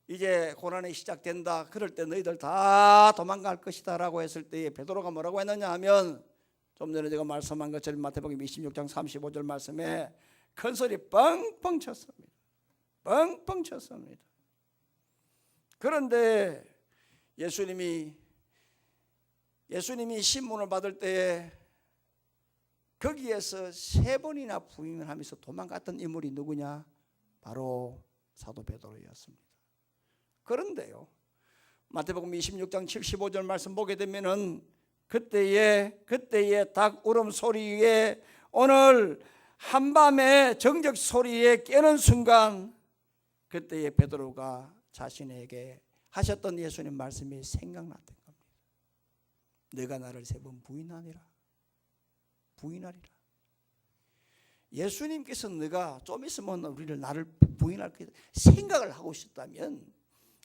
이제 고난이 시작된다. 그럴 때 너희들 다 도망갈 것이다 라고 했을 때에 베드로가 뭐라고 했느냐 하면, 좀 전에 제가 말씀한 것처럼 마태복음 26장 35절 말씀에 큰 소리 뻥뻥 쳤습니다. 뻥뻥 쳤습니다. 그런데 예수님이 신문을 받을 때에 거기에서 3번이나 부인을 하면서 도망갔던 인물이 누구냐? 바로 사도 베드로였습니다. 그런데요, 마태복음 26장 75절 말씀 보게 되면은 그때의 닭 울음소리에 오늘 한밤의 정적 소리에 깨는 순간 그때의 베드로가 자신에게 하셨던 예수님 말씀이 생각났던 겁니다. 네가 나를 3번 부인하리라. 예수님께서 네가 좀 있으면 나를 부인할 거다 생각을 하고 있었다면,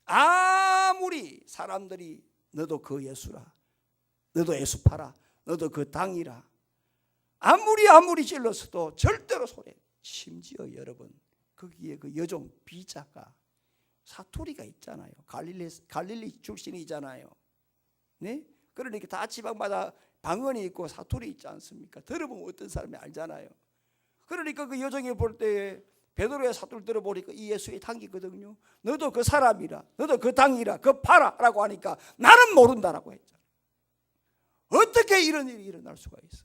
아무리 사람들이 너도 그 예수라, 너도 예수파라, 너도 그 당이라 아무리 질렀어도 절대로 소리. 심지어 여러분, 거기에 그 여종 비자가 사투리가 있잖아요. 갈릴리 출신이잖아요. 네? 그러니까 다 지방마다 방언이 있고 사투리 있지 않습니까? 들어보면 어떤 사람이 알잖아요. 그러니까 그 여종이 볼 때 베드로의 사투리 들어보니까 이 예수의 당이거든요. 너도 그 사람이라, 너도 그 당이라, 그 파라 라고 하니까 나는 모른다라고 했잖아요. 어떻게 이런 일이 일어날 수가 있어?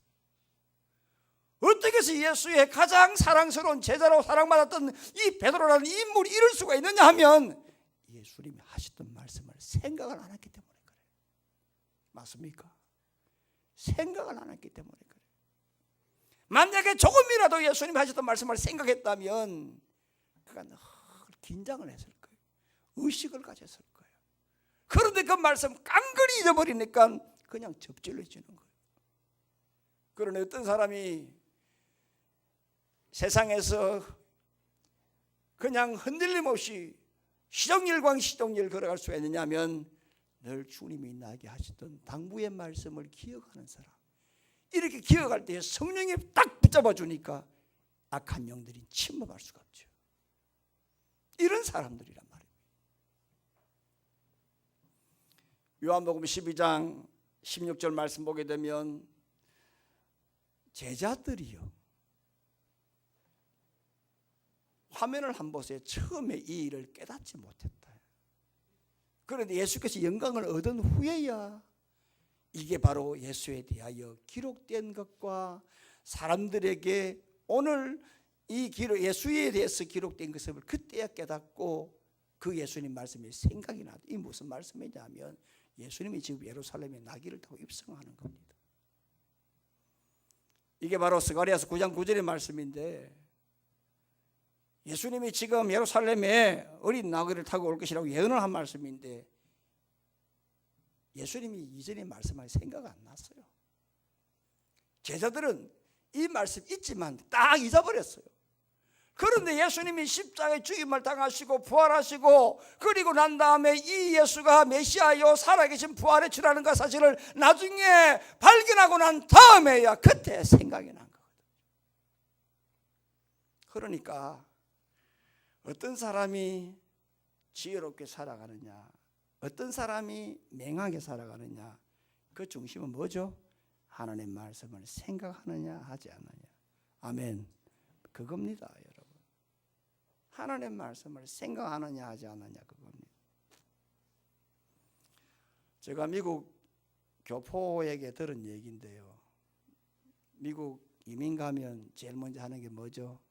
어떻게 해서 예수의 가장 사랑스러운 제자로 사랑받았던 이 베드로라는 인물이 이럴 수가 있느냐 하면, 예수님이 하셨던 말씀을 생각을 안 했기 때문에 그래요. 맞습니까? 생각을 안 했기 때문에 그래요. 만약에 조금이라도 예수님이 하셨던 말씀을 생각했다면 그가 늘 긴장을 했을 거예요. 의식을 가졌을 거예요. 그런데 그 말씀 깡그리 잊어버리니까 그냥 접질러지는 거예요. 그러나 어떤 사람이 세상에서 그냥 흔들림 없이 시종일 걸어갈 수 있느냐면, 늘 주님이 나에게 하셨던 당부의 말씀을 기억하는 사람. 이렇게 기억할 때 성령이 딱 붙잡아 주니까 악한 영들이 침범할 수가 없죠. 이런 사람들이란 말입니다. 요한복음 12장 16절 말씀 보게 되면 제자들이요, 화면을 한번 보세요. 처음에 이 일을 깨닫지 못했다. 그런데 예수께서 영광을 얻은 후에야 이게 바로 예수에 대하여 기록된 것과 사람들에게 오늘 이 예수에 대해서 기록된 것을 그때야 깨닫고 그 예수님 말씀이 생각이 나도. 이 무슨 말씀이냐면 예수님이 지금 예루살렘에 나귀를 타고 입성하는 겁니다. 이게 바로 스가랴서 9장 9절의 말씀인데, 예수님이 지금 예루살렘에 어린 나귀를 타고 올 것이라고 예언을 한 말씀인데 예수님이 이전에 말씀할 생각 안 났어요. 제자들은 이 말씀 있지만 딱 잊어버렸어요. 그런데 예수님이 십자가에 죽임을 당하시고 부활하시고 그리고 난 다음에 이 예수가 메시아요 살아계신 부활의 주라는 그 사실을 나중에 발견하고 난 다음에야 그때 생각이 난 거거든요. 그러니까 어떤 사람이 지혜롭게 살아가느냐, 어떤 사람이 맹하게 살아가느냐, 그 중심은 뭐죠? 하나님의 말씀을 생각하느냐 하지 않느냐. 아멘. 그겁니다, 여러분. 하나님의 말씀을 생각하느냐 하지 않느냐, 그겁니다. 제가 미국 교포에게 들은 얘기인데요. 미국 이민 가면 제일 먼저 하는 게 뭐죠?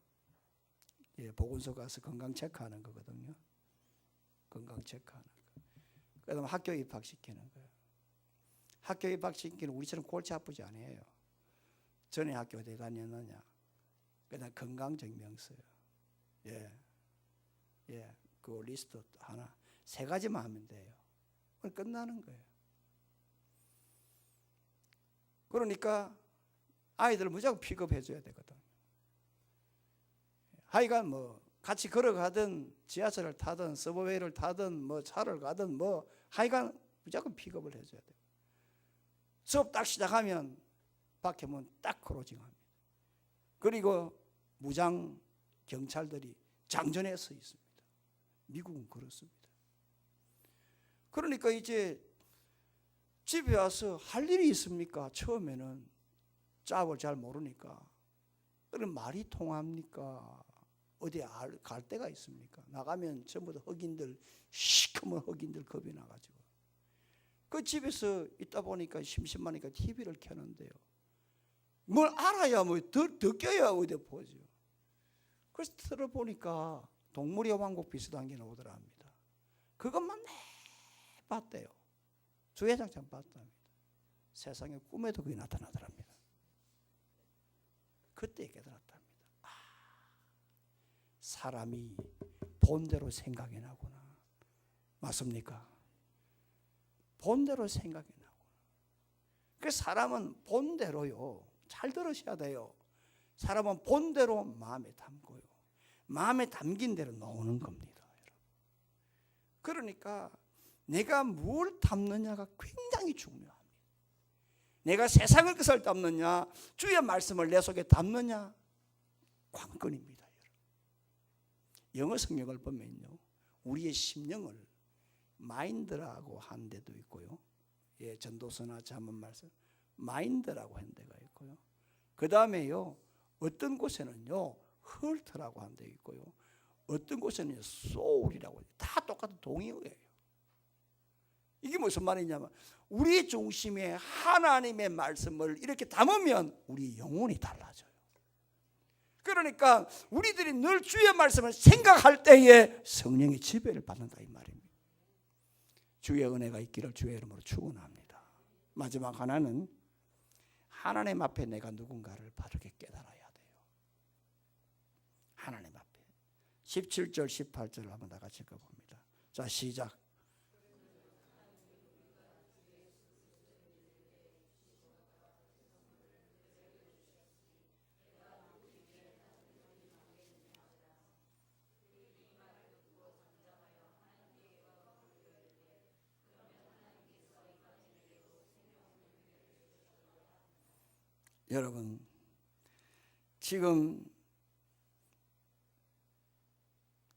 보건소 가서 건강 체크하는 거거든요. 건강 체크하는 거. 그다음 학교 입학시키는 거예요. 학교 입학시키는 우리처럼 골치 아프지 않아요. 전에 학교 어디 다녔느냐. 그다음 건강증명서요. 그 리스트 하나 3가지만 하면 돼요. 끝나는 거예요. 그러니까 아이들 무조건 픽업해줘야 되거든. 하여간 뭐 같이 걸어가든 지하철을 타든 서브웨이를 타든 뭐 차를 가든 뭐 하여간 무조건 픽업을 해줘야 돼요. 수업 딱 시작하면 밖에 문 딱 크로징합니다. 그리고 무장 경찰들이 장전에 서 있습니다. 미국은 그렇습니다. 그러니까 이제 집에 와서 할 일이 있습니까? 처음에는 짭을 잘 모르니까. 그럼 말이 통합니까? 어디 갈 데가 있습니까? 나가면 전부 다 흑인들, 시커먼 흑인들 겁이 나가지고. 그 집에서 있다 보니까 심심하니까 TV를 켜는데요. 뭘 알아야 뭐 더 껴야 어디 보죠. 그래서 들어보니까 동물의 왕국 비슷한 게 나오더라 합니다. 그것만 매 봤대요. 주회장창 봤답니다. 세상에 꿈에도 그게 나타나더랍니다. 그때 깨달았답니다. 사람이 본대로 생각이 나구나. 맞습니까? 본대로 생각이 나구나. 그 사람은 본대로요. 잘 들으셔야 돼요. 사람은 본대로 마음에 담고요. 마음에 담긴 대로 나오는 겁니다. 그러니까 내가 뭘 담느냐가 굉장히 중요합니다. 내가 세상의 것을 담느냐, 주의 말씀을 내 속에 담느냐, 관건입니다. 영어 성경을 보면요, 우리의 심령을 마인드라고 한 데도 있고요. 전도서나 자문 말씀 마인드라고 한 데가 있고요. 그 다음에요, 어떤 곳에는요 헐트라고 한 데 있고요. 어떤 곳에는 소울이라고 해요. 다 똑같은 동의어예요. 이게 무슨 말이냐면 우리 중심에 하나님의 말씀을 이렇게 담으면 우리 영혼이 달라져요. 그러니까 우리들이 늘 주의 말씀을 생각할 때에 성령의 지배를 받는다 이 말입니다. 주의 은혜가 있기를 주의 이름으로 축원합니다. 마지막 하나는 하나님 앞에 내가 누군가를 바르게 깨달아야 돼요. 하나님 앞에 17절 18절 한번 다 같이 읽어봅니다. 자, 시작. 여러분, 지금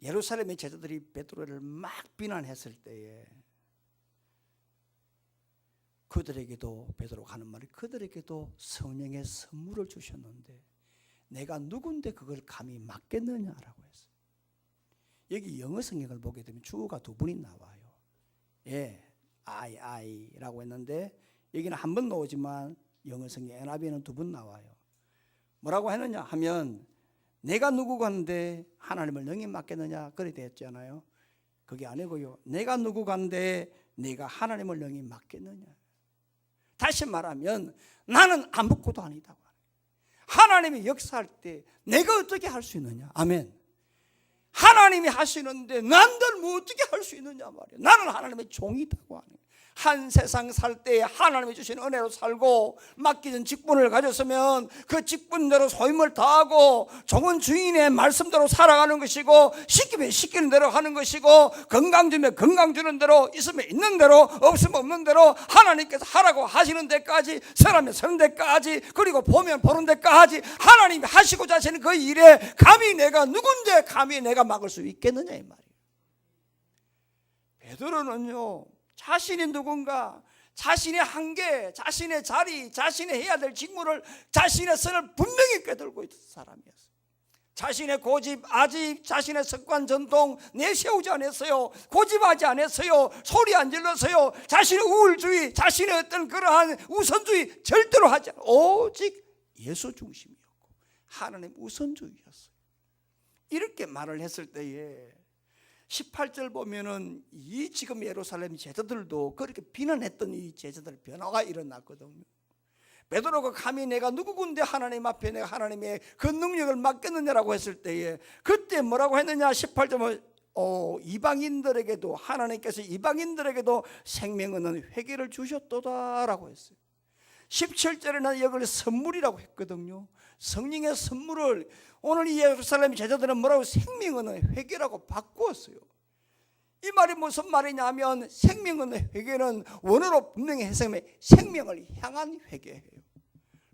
예루살렘의 제자들이 베드로를 막 비난했을 때에 그들에게도 베드로가 하는 말이 그들에게도 성령의 선물을 주셨는데 내가 누군데 그걸 감히 맡겠느냐라고 했어요. 여기 영어 성경을 보게 되면 주어가 2분이 나와요. I라고 했는데 여기는 한 번 나오지만 영어 성경 NIV에는 2번 나와요. 뭐라고 했느냐 하면 내가 누구가 한데 하나님을 능히 맡겠느냐 그래 됐잖아요. 그게 아니고요. 내가 누구가 한데 내가 하나님을 능히 맡겠느냐. 다시 말하면 나는 아무것도 아니다고. 하나님이 역사할 때 내가 어떻게 할 수 있느냐. 아멘. 하나님이 하시는데 난들 뭐 어떻게 할 수 있느냐 말이야. 나는 하나님의 종이다고 하는 거예요. 한 세상 살 때 하나님이 주신 은혜로 살고 맡기는 직분을 가졌으면 그 직분대로 소임을 다하고 종은 주인의 말씀대로 살아가는 것이고, 시키면 시키는 대로 하는 것이고, 건강 주면 건강 주는 대로, 있으면 있는 대로, 없으면 없는 대로 하나님께서 하라고 하시는 데까지, 서라면 서는 데까지, 그리고 보면 보는 데까지 하나님이 하시고자 하시는 그 일에 감히 내가 누군데 감히 내가 막을 수 있겠느냐 이 말이에요. 베드로는요, 자신이 누군가, 자신의 한계, 자신의 자리, 자신이 해야 될 직무를, 자신의 선을 분명히 꿰들고 있던 사람이었어요. 자신의 고집, 아집, 자신의 습관, 전통 내세우지 않았어요. 고집하지 않았어요. 소리 안 질렀어요. 자신의 우월주의, 자신의 어떤 그러한 우선주의 절대로 하지 않아요. 오직 예수 중심이었고 하나님 우선주의였어요. 이렇게 말을 했을 때에 18절 보면은 이 지금 예루살렘 제자들도 그렇게 비난했던 이 제자들 변화가 일어났거든요. 베드로가 감히 내가 누구군데 하나님 앞에 내가 하나님의 그 능력을 맡겼느냐라고 했을 때에 그때 뭐라고 했느냐. 18절 이방인들에게도 하나님께서 이방인들에게도 생명은 회개를 주셨도다라고 했어요. 17절에는 이걸 선물이라고 했거든요. 성령의 선물을 오늘 이 예루살렘 제자들은 뭐라고 생명은 회개라고 바꾸었어요. 이 말이 무슨 말이냐 하면 생명은 회개는 원어로 분명히 해석하면 생명을 향한 회개예요.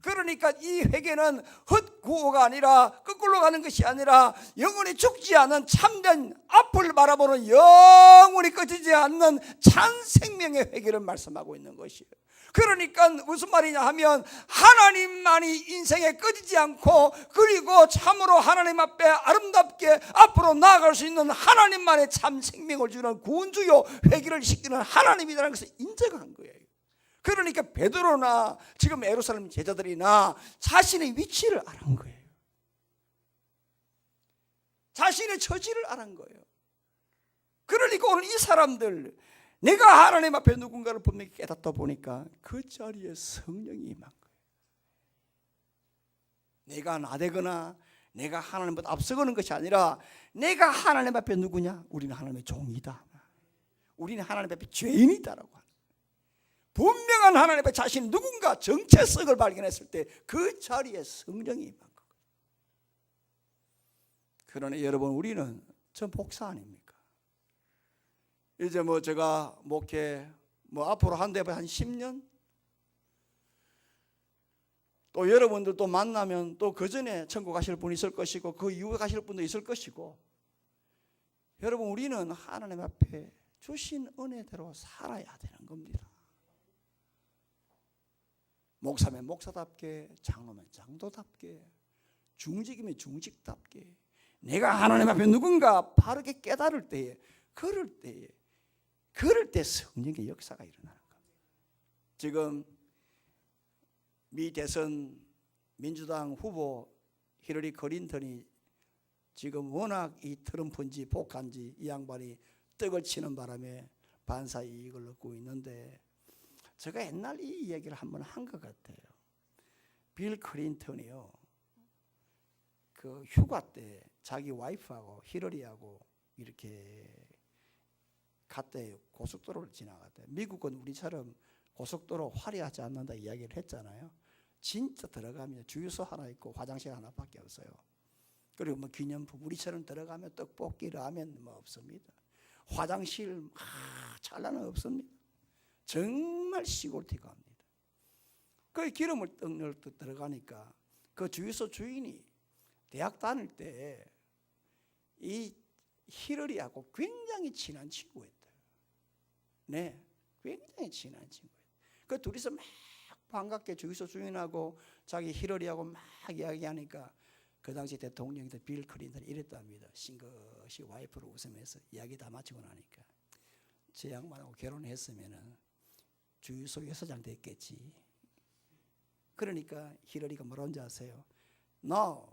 그러니까 이 회개는 헛구호가 아니라 거꾸로 가는 것이 아니라 영원히 죽지 않은 참된 앞을 바라보는 영원히 꺼지지 않는 참 생명의 회개를 말씀하고 있는 것이에요. 그러니까 무슨 말이냐 하면 하나님만이 인생에 꺼지지 않고 그리고 참으로 하나님 앞에 아름답게 앞으로 나아갈 수 있는 하나님만의 참 생명을 주는 구원주요 회개를 시키는 하나님이라는 것을 인정한 거예요. 그러니까 베드로나 지금 예루살렘 제자들이나 자신의 위치를 알은 거예요. 자신의 처지를 알은 거예요. 그러니까 오늘 이 사람들, 내가 하나님 앞에 누군가를 분명히 깨닫다 보니까 그 자리에 성령이 임한 거예요. 내가 나대거나 내가 하나님보다 앞서가는 것이 아니라 내가 하나님 앞에 누구냐? 우리는 하나님의 종이다. 우리는 하나님 앞에 죄인이다라고 하는 거예요. 분명한 하나님 앞에 자신이 누군가 정체성을 발견했을 때 그 자리에 성령이 임한 거예요. 그러나 여러분, 우리는 전 목사 아닙니까? 이제 제가 목회 앞으로 한 10년 또 여러분들 또 만나면 또 그 전에 천국 가실 분 있을 것이고 그 이후에 가실 분도 있을 것이고, 여러분 우리는 하나님 앞에 주신 은혜대로 살아야 되는 겁니다. 목사면 목사답게, 장로면 장로답게, 중직이면 중직답게, 내가 하나님 앞에 누군가 바르게 깨달을 때에 그럴 때 성령의 역사가 일어나는 겁니다. 지금 미 대선 민주당 후보 히러리 클린턴이 지금 워낙 이 트럼프인지 복한지 이 양반이 떡을 치는 바람에 반사 이익을 얻고 있는데, 제가 옛날 이 이야기를 한번 한 것 같아요. 빌 클린턴이요, 그 휴가 때 자기 와이프하고 히러리하고 이렇게 갔대. 고속도로를 지나갔대. 미국은 우리처럼 고속도로 화려하지 않는다 이야기를 했잖아요. 진짜 들어가면 주유소 하나 있고 화장실 하나밖에 없어요. 그리고 기념품, 우리처럼 들어가면 떡볶이, 라면 없습니다. 화장실 찰나는 없습니다. 정말 시골티가 합니다. 그 기름을 떡 넣을 때 들어가니까 그 주유소 주인이 대학 다닐 때 이 히러리하고 굉장히 친한 친구였대요. 네, 굉장히 친한 친구예요. 그 둘이서 막 반갑게 주유소 주인하고 자기 히러리하고 막 이야기하니까 그 당시 대통령이 빌 클린턴이 이랬답니다. 싱긋이 와이프를 웃으면서 이야기 다 마치고 나니까, 제 양반하고 결혼했으면은 주유소 여사장 됐겠지. 그러니까 히러리가 뭐라는지 아세요? No,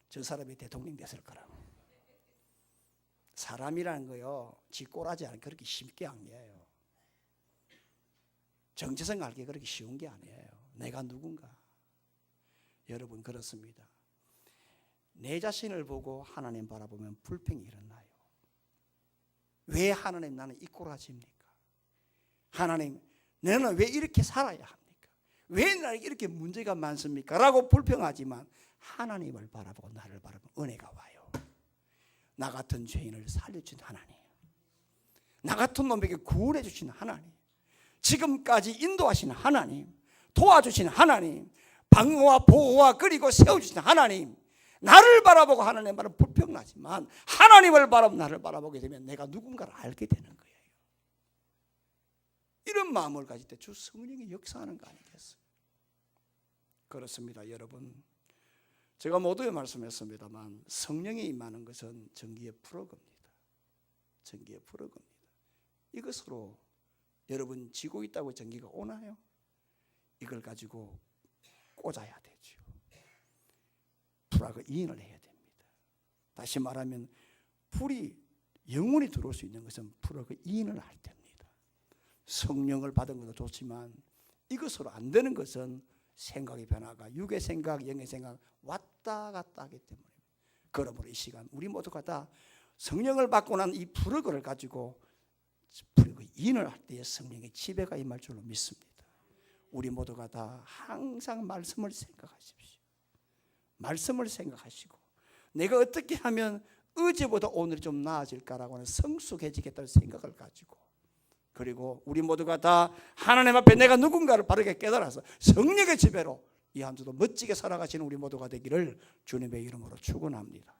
저 사람이 대통령 됐을 거라고. 사람이라는 거요, 지 꼬라지 않게 그렇게 쉽게 안 해요. 정체성 알기 그렇게 쉬운 게 아니에요. 내가 누군가. 여러분, 그렇습니다. 내 자신을 보고 하나님 바라보면 불평이 일어나요. 왜 하나님 나는 이 꼴아집니까? 하나님 너는 왜 이렇게 살아야 합니까? 왜 나에게 이렇게 문제가 많습니까? 라고 불평하지만 하나님을 바라보고 나를 바라보면 은혜가 와요. 나 같은 죄인을 살려준 하나님, 나 같은 놈에게 구원해 주신 하나님, 지금까지 인도하신 하나님, 도와주신 하나님, 방어와 보호와 그리고 세워주신 하나님, 나를 바라보고 하나님 바라보면 불평나지만 하나님을 바라보고 나를 바라보게 되면 내가 누군가를 알게 되는 거예요. 이런 마음을 가질 때 주 성령이 역사하는 거 아니겠어요? 그렇습니다. 여러분, 제가 모두에 말씀했습니다만 성령이 임하는 것은 전기의 프로그입니다. 전기의 프로그입니다. 이것으로 여러분 지고 있다고 전기가 오나요? 이걸 가지고 꽂아야 되죠. 불화가 이인을 해야 됩니다. 다시 말하면 불이 영원히 들어올 수 있는 것은 불화가 이인을 할 때입니다. 성령을 받은 것도 좋지만 이것으로 안 되는 것은 생각의 변화가 육의 생각, 영의 생각 왔다 갔다 하기 때문에, 그러므로 이 시간 우리 모두가 다 성령을 받고 난 이 불화를 가지고 불화가 이인을 할 때에 성령의 지배가 임할 줄로 믿습니다. 우리 모두가 다 항상 말씀을 생각하십시오. 말씀을 생각하시고 내가 어떻게 하면 어제보다 오늘이 좀 나아질까라고 하는 성숙해지겠다는 생각을 가지고, 그리고 우리 모두가 다 하나님 앞에 내가 누군가를 바르게 깨달아서 성령의 지배로 이 한 주도 멋지게 살아가시는 우리 모두가 되기를 주님의 이름으로 축원합니다.